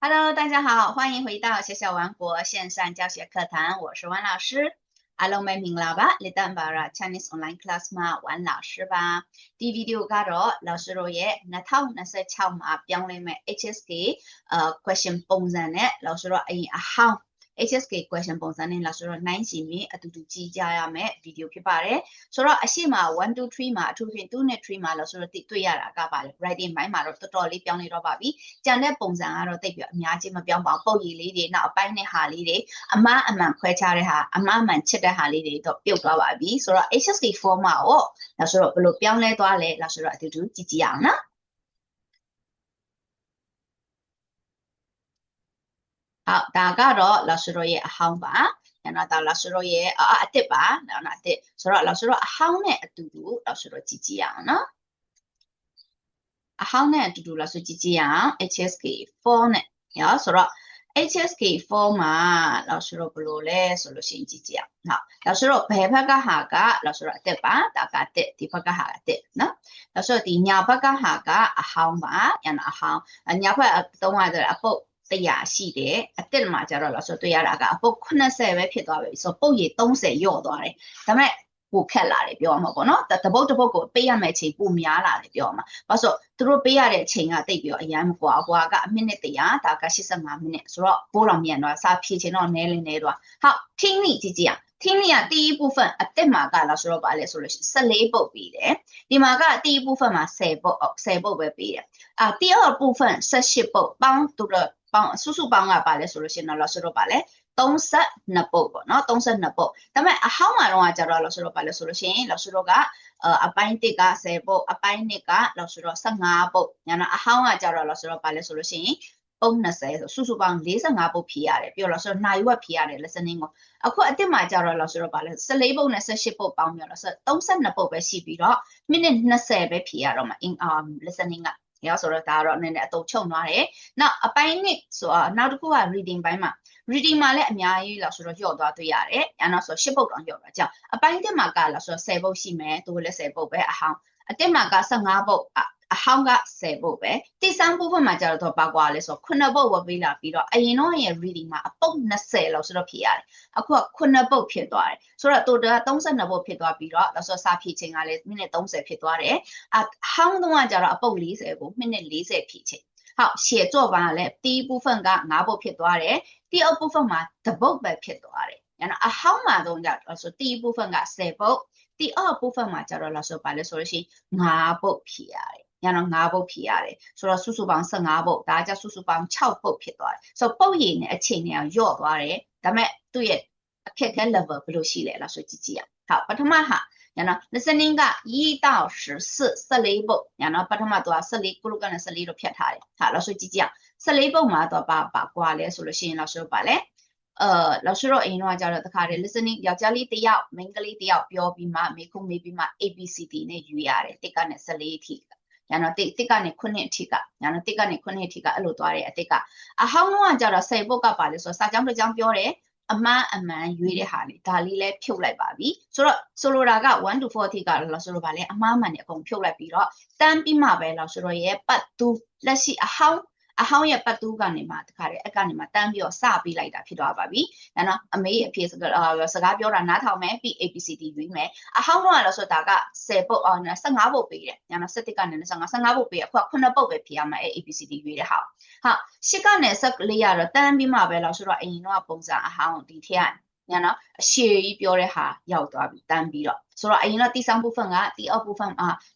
Hello，大家好，欢迎回到小小王国线上教学课堂，我是王老师。အားလုံးပဲမင်္ဂလာပါ Litan Bara Chinese Online Class မှာဝန်老师ပါဒီဗီဒီယိုကတော့老师တို့ရဲ့2026မှာပြောင်းလဲမဲ့ HSK question ပုံစံနဲ့老师တို့အရင်အဟောင်း HSK question ပုံစံနဲ့老师တို့နိုင်စီမီအတူတူကြည့်ကြရမယ်ဗီဒီယိုဖြစ်ပါတယ်ဆိုတော့အရှိမှာ1 2 3မှာအထူးဖြင့်2နဲ့3မှာ老师တို့တွေ့ရတာကပါလေ writing ဘိုင်းမှာတော့တော်တော်လေးပြောင်းလဲတော့ပါပြီကြံတဲ့ပုံစံကတော့တိတ်ပြီးအများကြီးမပြောင်းပါဘူးပုံရည်လေးတွေနောက်အပိုင်းနဲ့ဟာလေးတွေအမှားအမှန်ခွဲခြားတဲ့ဟာအမှားအမှန်ချစ်တဲ့ဟာလေးတွေတော့ပြုတ်သွားပါပြီဆိုတော့ HSK format ကို老师တို့ဘယ်လိုပြောင်းလဲသွားလဲ老师တို့အတူတူကြည့်ကြည့်အောင်နော်好，大家咯，老师တို့ရဲ့အဟောင်းပါ။然后到老师တို့ရဲ့အတစ်ပါ။နော်အတစ်ဆိုတော့老师တို့အဟောင်းနဲ့အတူတူ老师တို့ကြည့်ကြည့်အောင်နော်။အဟောင်းနဲ့အတူတူ老师ကြည့်ကြည့်အောင် HSK 4နဲ့ရောဆိုတော့ HSK 4မှာ老师တို့ဘယ်လိုလဲဆိုလို့ရှိရင်ကြည့်ကြည့်အောင်။ဟုတ်老师တို့ဘယ်ဘက်ကဟာက老师တို့အတစ်ပါဒါကတစ်ဒီဘက်ကဟာအတစ်နော်။老师တို့ဒီညာဘက်ကဟာကအဟောင်းပါ။ညာအဟောင်းညာဘက်တုံးရတယ်အပုတ်100ရှိတယ်အတက်မှာကျတော့老师တွေ့ရတာကအပုတ်80ပဲဖြစ်သွားပြီဆိုပုတ်ရည်30ရော့သွားတယ်ဒါပေမဲ့ပိုခက်လာတယ်ပြောမှာပေါ့နော်တပုတ်တပုတ်ကိုပေးရမယ့်ချိန်ပိုများလာတယ်ပြောမှာဘာလို့ဆိုသူတို့ပေးရတဲ့ချိန်ကတိတ်ပြီးတော့အရန်မကွာကွာကအမိနစ်100ဒါက85မိနစ်ဆိုတော့ပိုးတော်မြန်တော့စာဖြည့်ချင်တော့နဲလင်းနေတော့ဟုတ်ထင်းလိကြည့်ကြည့်အောင်ထင်းလိက第一部分အတက်မှာက老师တို့ပါလဲဆိုလို့14ပုတ်ပြီးတယ်ဒီမှာက第一部分မှာ10ပုတ်ပဲပြီးတယ်第二部分18ပုတ်ပေါင်းသူတို့ပေါင်းစုစုပေါင်းကပါလဲဆိုလို့ရှိရင်တော့老师တို့ပါလဲ32ပုတ်ပေါ့နော်32ပုတ်ဒါပေမဲ့အဟောင်းမှာတော့ကျတော့老师တို့ပါလဲဆိုလို့ရှိရင်老师တို့ကအပိုင်း1က10ပုတ်အပိုင်း2က老师တို့15ပုတ်ညာနော်အဟောင်းကကျတော့老师တို့ပါလဲဆိုလို့ရှိရင်ပုံ20ဆိုစုစုပေါင်း45ပုတ်ဖြည့်ရတယ်ပြီးတော့老师တို့နိုင်ဝက်ဖြည့်ရတယ် listening ကိုအခုအစ်စ်မှာကျတော့老师တို့ပါလဲ14ပုတ်နဲ့18ပုတ်ပေါင်းပြီးတော့32ပုတ်ပဲရှိပြီးတော့မိနစ်20ပဲဖြည့်ရတော့မှာ listening ကရောဆိုတော့ဒါတော့နည်းနည်းအတုံချုပ်သွားတယ်။နောက်အပိုင်းနှစ်ဆိုတော့နောက်တစ်ခုက reading ဘိုင်းမှာ reading မှာလည်းအများကြီးလို့ဆိုတော့ညော့သွားတွေ့ရတယ်။အဲနောက်ဆို10ပုတ်တောင်ညော့တာကြောင့်အပိုင်းတစ်မှာကလို့ဆိုတော့10ပုတ်ရှိမယ်။သူလည်း10ပုတ်ပဲအဟောင်းအတစ်မှာက15ပုတ်အဟောင်းက10ပုတ်ပဲ။တိစမ်းပုတ်မှာကျတော့ပါကွာလဲဆိုတော့9ပုတ်ဝယ်ပေးလာပြီးတော့အရင်တော့ရဲ့ reading မှာအပုတ်20လို့ဆိုတော့ဖြည့်ရတယ်။အခုက9ပုတ်ဖြစ်သွားတယ်။ဆိုတော့တိုတာ32ပုတ်ဖြစ်သွားပြီးတော့လို့ဆိုစာဖြည့်ချိန်ကလည်းမိနစ်30ဖြစ်သွားတယ်။အဟောင်းတော့ကျတော့အပုတ်40ကိုမိနစ်40ဖြည့်ချိန်好写作完了第一部分က5ပုတ်ဖြစ်သွားတယ်第二部分မှာ1ပုတ်ပဲဖြစ်သွားတယ်然后အဟောင်းမှာတော့ဆို第一部分က10ပုတ်第二部分မှာကျတော့ဆိုပါလဲဆိုလို့ရှိရင်5ပုတ်ဖြည့်ရတယ်然后5ပုတ်ဖြည့်ရတယ်ဆိုတော့စုစုပေါင်း15ပုတ်ဒါကြစုစုပေါင်း6ပုတ်ဖြစ်သွားတယ်ဆိုတော့ပုတ်ရည်နဲ့အချိန်နဲ့ရော့သွားတယ်ဒါပေမဲ့သူ့ရဲ့အခက်အခဲ level ဘယ်လိုရှိလဲလားဆိုကြည့်ကြည့်ရအောင်好ပထမဟာ然后listeningက1到14 14ပုတ်然后ပထမတော့14ခုလုံးကလည်း14လို့ဖြတ်ထားတယ်ဟာ老师ကြည့်ကြည့်အောင်14ပုတ်မှာတော့ပါကွာလဲဆိုလို့ရှိရင်老师ပါလဲ老师တို့အိမ်တော့ကြတော့တခါတည်း listening ယောက်ျားလေးတစ်ယောက်မိန်းကလေးတစ်ယောက်ပြောပြီးမှမိခုမေးပြီးမှ ABCD နဲ့ယူရတယ်တစ်ကနေ14အထိ然后တစ်ကနေ9အထိက然后တစ်ကနေ9အထိကအဲ့လိုသွားတယ်အတစ်ကအဟောင်းတော့ကြတော့10ပုတ်ကပါလဲဆိုစာကြောင်းတစ်ကြောင်းပြောတယ်အမှန်အမှန်ရွေးတဲ့ဟာလေးဒါလေးလဲဖြုတ်လိုက်ပါပြီဆိုတော့ဆိုလိုတာက1 to 4 အထိကလို့ဆိုလိုပါလဲအမှားမှန်တွေအကုန်ဖြုတ်လိုက်ပြီးတော့တန်းပြီးမှပဲလို့ဆိုတော့ရဲ့ပတ်တူလက်ရှိအဟောင်းရဲ့ပတ်တူကနေမှတခါတည်းအကနေမှတန်းပြီးတော့စပေးလိုက်တာဖြစ်သွားပါပြီ။ဒါနော်အမေအဖေစကားပြောတာနားထောင်မယ်ပြီး ABCD ရွေးမယ်။အဟောင်းတော့လို့ဆိုတာက10ပုတ်15ပုတ်ပေးတယ်။ညာနော်7ကနေ15ပုတ်ပေးအခုက9ပုတ်ပဲဖြေရမှာအဲ ABCD ရွေးတဲ့ဟာ။ဟာ10ကနေ14ရတော့တန်းပြီးမှပဲလို့ဆိုတော့အရင်တော့ပုံစံအဟောင်းဒီထက်ညာနော်အရှည်ကြီးပြောတဲ့ဟာရောက်သွားပြီတန်းပြီးတော့ဆိုတော့အရင်တော့第三部分က第二部分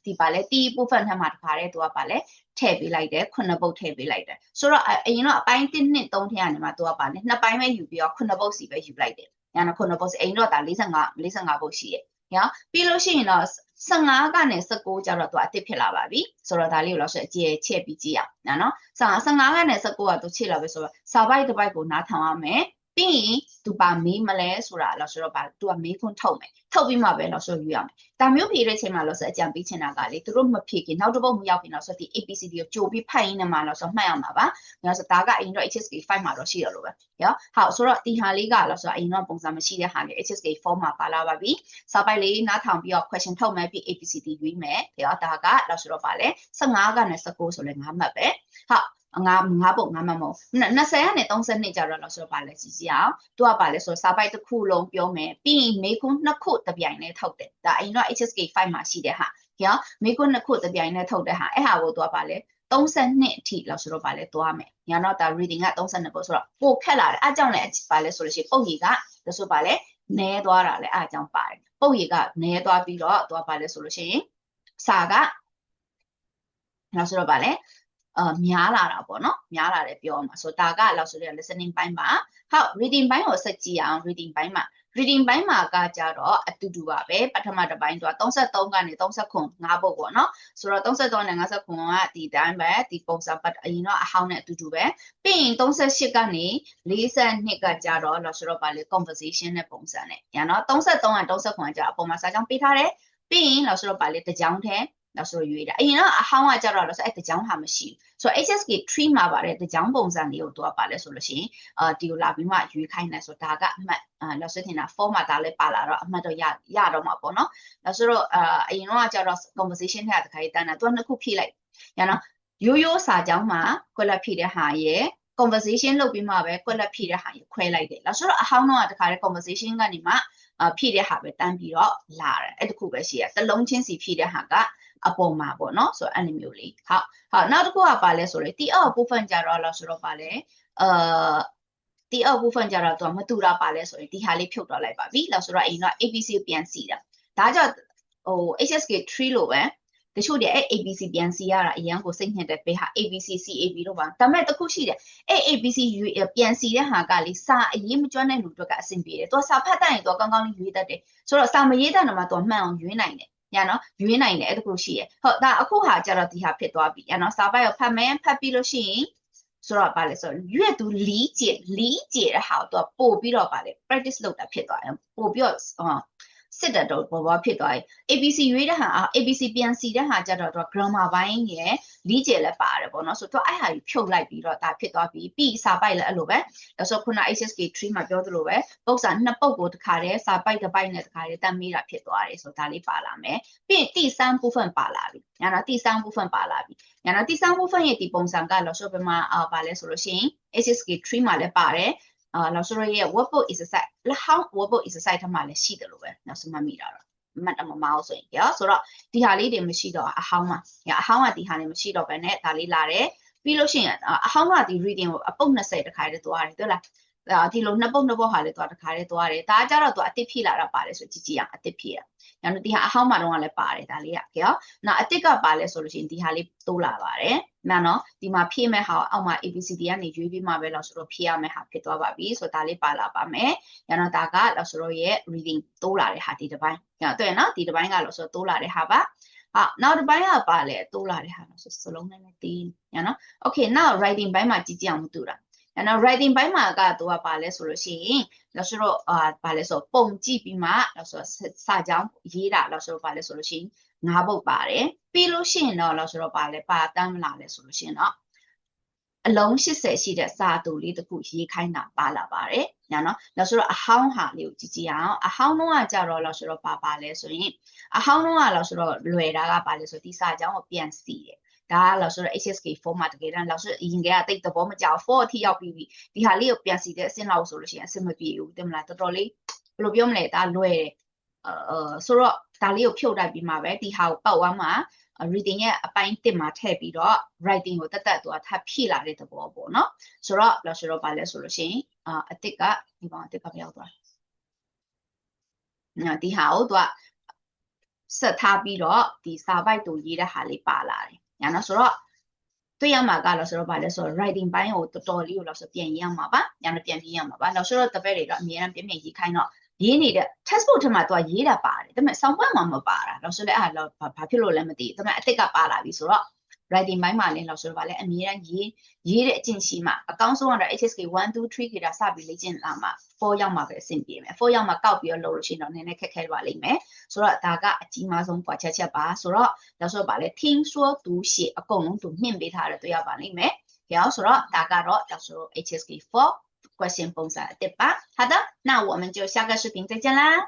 ဒီပါလဲ第一部分ထက်မှတခါတည်းသူကပါလဲထည့်ပေးလိုက်တယ်9ပုတ်ထည့်ပေးလိုက်တယ်ဆိုတော့အရင်တော့အပိုင်း1 2 3ထဲကနေမှသူကပါလဲ2ပိုင်းပဲယူပြီးတော့9ပုတ်စီပဲယူလိုက်တယ်ညာနော်9ပုတ်စီအရင်တော့ဒါ45ပုတ်ရှိတယ်ညာပြီးလို့ရှိရင်တော့15ကနေ19ကျတော့သူအတစ်ဖြစ်လာပါပြီဆိုတော့ဒါလေးကိုလို့ဆိုအကျယ်ချက်ပြီးကြည့်အောင်နော်15ကနေ19ကသူချက်လာပြီဆိုတော့စာပိုက်တစ်ပိုက်ကိုနားထောင်ရမယ်ပြီးရင်သူပါမေးမလဲဆိုတာလို့ဆိုတော့ပါသူကမေးခွန်းထုတ်မယ်ထုတ်ပြီးမှပဲလို့ဆိုယူရမယ်ဒါမျိုးဖြေတဲ့ချိန်မှာလို့ဆိုအကြံပေးချင်တာကလေသူတို့မဖြေခင်နောက်တစ်ပုတ်မရောက်ခင်တော့ဆိုဒီ ABCD ကိုကြိုပြီးဖတ်ရင်းနဲ့မှလို့ဆိုမှတ်ရမှာပါဒါဆိုဒါကအရင်တော့ HSK 5မှာတော့ရှိရလို့ပဲရောဟုတ်ဆိုတော့ဒီဟာလေးကလို့ဆိုအရင်တော့ပုံစံမရှိတဲ့ဟာလေ HSK 4မှာပါလာပါပြီစာပိုက်လေးနားထောင်ပြီးတော့ question ထုတ်မယ်ပြီး ABCD ရွေးမယ်ရောဒါကလို့ဆိုတော့ပါလေ15ကနေ19ဆိုလဲ9မှတ်ပဲဟုတ် ငါပုတ်ငါမမုံ20နဲ့32ကြတော့လို့ဆိုပါလဲကြည့်အောင်သူကပါလဲဆိုစာပိုက်တစ်ခုလုံးပြောမယ်ပြီးရင်မေခွန်းနှစ်ခုတစ်ပြိုင်နဲ့ထုတ်တယ်ဒါအရင်တော့ HSK 5မှာရှိတဲ့ဟာကြောမေခွန်းနှစ်ခုတစ်ပြိုင်နဲ့ထုတ်တဲ့ဟာအဲ့ဟာကိုသူကပါလဲ32အထိလို့ဆိုတော့ပါလဲသွားမယ်ညာတော့ဒါ reading က32ပုတ်ဆိုတော့ပိုခက်လာတယ်အားကြောင့်လည်းပါလဲဆိုလို့ရှိရင်ပုတ်ကြီးကလို့ဆိုပါလဲနဲသွားတာလဲအားကြောင့်ပါတယ်ပုတ်ကြီးကနဲသွားပြီးတော့သူကပါလဲဆိုလို့ရှိရင်စာကလို့ဆိုတော့ပါလဲများလာတာပေါ့နော်များလာတယ်ပြောမှာဆိုဒါကလောက်ဆိုရ listening ပိုင်းမှာဟုတ် reading ပိုင်းကိုဆက်ကြည့်အောင် reading ပိုင်းမှာကကြတော့အတူတူပါပဲပထမတစ်ပိုင်းတော့33ကနေ39 5ပုတ်ပေါ့နော်ဆိုတော့33နဲ့59ကဒီတိုင်းပဲဒီပုံစံပတ်အရင်တော့အဟောင်းနဲ့အတူတူပဲပြီးရင်38ကနေ42ကကြတော့လို့ဆိုတော့ပါလေ conversation နဲ့ပုံစံနဲ့ညာနော်33က39ကကြအပေါ်မှာစာကြောင်းပေးထားတယ်ပြီးရင်လို့ဆိုတော့ပါလေတကြောင်းထဲလို့ဆိုရွေးတာအရင်တော့အဟောင်းကကြတော့လို့ဆိုအဲ့တကြောင်းဟာမရှိဘူးဆိုတော့ HSK 3မှာပါတယ်တကြောင်းပုံစံလေးကိုတော့ပါလဲဆိုလို့ရှိရင်ဒီကိုလာပြီးမှရွေးခိုင်းတယ်ဆိုတော့ဒါကအမှတ်လို့ဆိုတင်တာ form မှာဒါလည်းပါလာတော့အမှတ်တော့ရတော့မှာပေါ့နော်လို့ဆိုတော့အရင်တော့ကြတော့ conversation ထဲတခါတန်းတာသူကနှစ်ခုဖြည့်လိုက်ညာနော်ရိုးစာကြောင်းမှာကွက်လက်ဖြည့်တဲ့ဟာရဲ့ conversation လုပ်ပြီးမှပဲကွက်လက်ဖြည့်တဲ့ဟာရဲ့ခွဲလိုက်တယ်လို့ဆိုတော့အဟောင်းတော့တခါတည်း conversation ကနေမှဖြည့်တဲ့ဟာပဲတန်းပြီးတော့လာတယ်အဲ့တခုပဲရှိရတလုံးချင်းစီဖြည့်တဲ့ဟာကအပေါ်မှာပေါ့နော်ဆိုတော့အဲ့လိုမျိုးလေးဟုတ်နောက်တစ်ခုကပါလဲဆိုလေတီအော့部分ကြတော့လို့ဆိုတော့ပါလဲတီအော့部分ကြတော့သူကမတူတာပါလဲဆိုရင်ဒီဟာလေးဖြုတ်တော့လိုက်ပါပြီလို့ဆိုတော့အရင်တော့ ABC ပြန်စီတာဒါကြောင့်ဟို HSK 3လို့ပဲတချို့တွေအဲ့ ABC ပြန်စီရတာအရင်ကိုစိတ်ညစ်တဲ့ပေးဟာ ABC CAB လို့ပါဒါပေမဲ့တခုရှိတယ်အဲ့ ABC ပြန်စီတဲ့ဟာကလေစာအရေးမကျွမ်းတဲ့လူတွေကအဆင်ပြေတယ်သူကစာဖတ်တတ်ရင်သူကကောင်းကောင်းလေးရွေးတတ်တယ်ဆိုတော့စာမရေးတတ်တော့မှသူကမှန်အောင်ရွေးနိုင်တယ်ညာနော်ရွေးနိုင်တယ်အဲ့ဒါကိုရှိရဟုတ်ဒါအခုဟာကြတော့ဒီဟာဖြစ်သွားပြီညာနော်စာပိုက်ကိုဖတ်မယ်ဖတ်ပြီးလို့ရှိရင်ဆိုတော့ပါလေဆိုရွက်သူလီးကျတဲ့ဟာကိုသူကပို့ပြီးတော့ပါလေ practice လုပ်တာဖြစ်သွားတယ်ပို့ပြီးတော့စစ်တဲ့တော့ဘောဖြစ်သွားပြီ ABC ရွေးတဲ့ဟာ ABC ပြန်စီတဲ့ဟာကြတော့သူက grammar ဘိုင်းရယ်လီးကျလည်းပါတယ်ပေါ့နော်ဆိုတော့အဲ့ဟာကြီးဖြုတ်လိုက်ပြီးတော့ဒါဖြစ်သွားပြီပြီးစာပိုက်လည်းအဲ့လိုပဲဒါဆိုခုန HSK 3မှာပြောသလိုပဲပုတ်စာနှစ်ပုတ်ကိုတစ်ခါတည်းစာပိုက်တစ်ပိုက်နဲ့တစ်ခါတည်းတတ်မိတာဖြစ်သွားတယ်ဆိုတော့ဒါလေးပါလာမယ်ပြီးရင်第三部分ပါလာပြီညာတော့第三部分ပါလာပြီညာတော့第三部分ရဲ့ဒီပုံစံကလို့ဆိုပြမပါလဲဆိုလို့ရှိရင် HSK 3မှာလည်းပါတယ်နောက်ဆိုရဲ့ workbook exercise လက်ဟောင်း workbook exercise ထမှာလည်းရှိတယ်လို့ပဲနောက်ဆုံးမှမိတာတော့မှတ်မအောင်ဆိုရင်ကြောဆိုတော့ဒီဟာလေးတွေမရှိတော့အဟောင်းမှာအဟောင်းကဒီဟာလေးမရှိတော့ဘဲနဲ့ဒါလေးလာတယ်ပြီးလို့ရှိရင်အဟောင်းကဒီ reading ကိုအပုတ်20တခါတည်းသွားတယ်တွေ့လားဒီလိုနှစ်ပုတ်ဟာလေးသွားတခါတည်းသွားတယ်ဒါကြတော့သူအတစ်ဖြည့်လာတာပါတယ်ဆိုကြည့်အောင်အတစ်ဖြည့်ရညာတို့ဒီဟာအဟောင်းမှာတော့လည်းပါတယ်ဒါလေးကကြောနောက်အတစ်ကပါလဲဆိုလို့ရှိရင်ဒီဟာလေးတိုးလာပါတယ်နော်ဒီမှာဖြည့်မဲ့ဟာအောက်မှာ ABCD ကနေရွေးပြီးမှပဲလို့ဆိုတော့ဖြည့်ရမယ့်ဟာဖြစ်သွားပါပြီဆိုတော့ဒါလေးပါလာပါမယ်ညာတော့ဒါကလို့ဆိုတော့ရဲ့ reading တိုးလာတဲ့ဟာဒီတစ်ပိုင်းညာတွေ့နော်ဒီတစ်ပိုင်းကလို့ဆိုတော့တိုးလာတဲ့ဟာပါနောက်တစ်ပိုင်းကပါလဲတိုးလာတဲ့ဟာလို့ဆိုစလုံးနဲ့တီးညာနော် okay now writing ဘိုင်းမှာကြည့်အောင်မတူတာနော် writing ဘိုင်းမှာကသူကပါလဲဆိုလို့ရှိရင်လို့ဆိုတော့ပါလဲဆိုပုံကြည့်ပြီးမှလို့ဆိုစာကြောင်းရေးတာလို့ဆိုတော့ပါလဲဆိုလို့ရှိရင်5ပုတ်ပါတယ်ပြီးလို့ရှိရင်တော့လို့ဆိုတော့ပါလဲပါတမ်းမလာလဲဆိုလို့ရှိရင်တော့အလုံး80ရှိတဲ့စာတူလေးတစ်ခုရေးခိုင်းတာပါလာပါတယ်ညာနော်လို့ဆိုတော့အဟောင်းဟာလေးကိုကြည့်အောင်အဟောင်းတော့ကကြတော့လို့ဆိုတော့ပါလဲဆိုရင်အဟောင်းတော့ကလို့ဆိုတော့လွယ်တာကပါလဲဆိုဒီစာကြောင်းကိုပြန်စီတယ်ဒါကလို့ဆိုတော့ HSK 4မှာတကယ်တမ်းလို့ဆိုအရင်ကတိတ်သဘောမကျ4အထိရောက်ပြီးပြီဒီဟာလေးကိုပြန်စီတဲ့အဆင့်လောက်ဆိုလို့ရှိရင်အဆင်မပြေဘူးတင်မလားတော်တော်လေးဘယ်လိုပြောမလဲဒါလွယ်တယ်ဆိုတော့ဒါလေးကိုဖြုတ်လိုက်ပြီးမှပဲဒီဟာကိုပတ်ဝမ်းမှာ reading ရဲ့အပိုင်း1မှာထည့်ပြီးတော့ writing ကိုတက်သူကထပ်ဖြည့်လာတဲ့သဘောပေါ့နော်ဆိုတော့လို့ဆိုတော့ပါလဲဆိုလို့ရှိရင်အတစ်ကဒီကောင်အတစ်ကပြောက်သွားဒီဟာကိုသူကဆက်ထားပြီးတော့ဒီစာပိုက်တူရေးတဲ့ဟာလေးပါလာတယ်ညာနော်ဆိုတော့တွေ့ရမှာကလို့ဆိုတော့ဗာလဲဆိုတော့ writing ဘိုင်းကိုတော်တော်လေးကိုလို့ဆိုပြန်ရေးရမှာပါညာတော့ပြန်ရေးရမှာပါလို့ဆိုတော့တပည့်တွေတော့အများအားပြည့်ရေးခိုင်းတော့ရေးနေတဲ့ textbook ထဲမှာသူကရေးတာပါတယ်ဒါပေမဲ့ဆောင်းပွဲမှာမပါတာလို့ဆိုလဲအဲ့ဒါဘာဖြစ်လို့လဲမသိဘူးဒါပေမဲ့အစ်စ်ကပါလာပြီဆိုတော့ writing ဘိုင်းမှာလည်းလို့ဆိုတော့ဗာလဲအများအားရေးတဲ့အကျင့်ရှိမှအကောင်းဆုံးကတော့ HSK 1 2 3ခေတာစပြီးလေ့ကျင့်လာမှ4ရောက်မှပဲအဆင်ပြေမယ်4ရောက်မှကောက်ပြီးတော့လုပ်လို့ရှိရင်တော့နည်းနည်းခက်ခဲပါလိမ့်မယ်ဆိုတော့ဒါကအကြီးမားဆုံးကွာချက်ပါဆိုတော့လို့ဆိုတော့ဗာလဲ听说读写အကုန်လုံးသူမြင့်ပေးထားတယ်တွေ့ရပါလိမ့်မယ်ကြောဆိုတော့ဒါကတော့လို့ဆို HSK 4question ပုံစံအတစ်ပါ好的那我们就下个视频再见啦